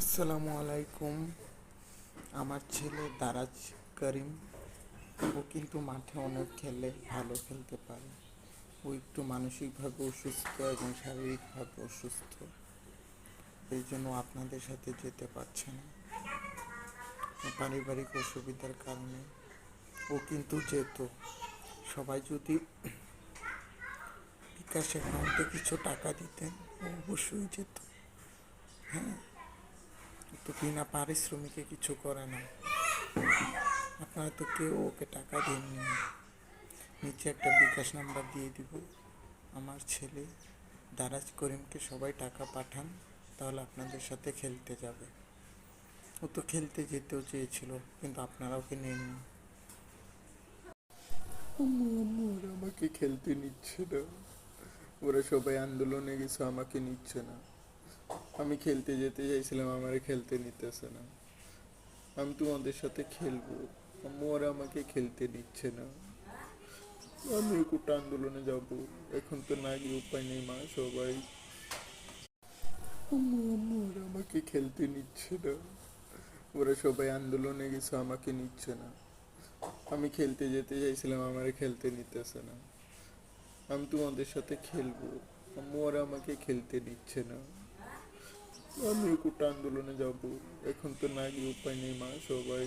আসসালামু আলাইকুম। আমার ছেলে দারাজ করিম, ও কিন্তু মাঠে অনেক খেলে, ভালো খেলতে পারে। ও একটু মানসিকভাবে অসুস্থ এবং শারীরিকভাবে অসুস্থ, এই জন্য আপনাদের সাথে যেতে পারছে না। পারিবারিক অসুবিধার কারণে ও কিন্তু যেত। সবাই যদি বিকাশ অ্যাকাউন্টে কিছু টাকা দিতেন, ও অবশ্যই যেত। হ্যাঁ, তো বিনা পারিশ্রমিকে কিছু করে না। আপনারা তো কেউ ওকে টাকা দেননি। নিচে একটা বিকাশ নাম্বার দিয়ে দিব। আমার ছেলে দারাজ করিমকে সবাই টাকা পাঠান, তাহলে আপনাদের সাথে খেলতে যাবে। ও তো খেলতে যেতেও চেয়েছিল, কিন্তু আপনারা ওকে নেননি। আম্মু আম্মু, ওরা আমাকে খেলতে নিচ্ছে না। ওরা সবাই আন্দোলনে গেছে, আমাকে নিচ্ছে না। আমি খেলতে যেতে চাইছিলাম, আমারে খেলতে নিতেছে না। আমি তোমাদের সাথে খেলবো, আম্মু ওরা আমাকে খেলতে নিচ্ছে না। আমি কোটা আন্দোলনে যাব, এখন তো না গিয়ে উপায় নেই মা। সবাই আম্মু আম্মু, ওরা আমাকে খেলতে নিচ্ছে না। ওরা সবাই আন্দোলনে গেছে, আমাকে নিচ্ছে না। আমি খেলতে যেতে চাইছিলাম, আমারে খেলতে নিতেছে না। আমি তোমাদের সাথে খেলবো, আম্মু ওরা আমাকে খেলতে নিচ্ছে না। আমি কোটা আন্দোলনে যাব, এখন তো না গিয়ে উপায় নেই মা। সবাই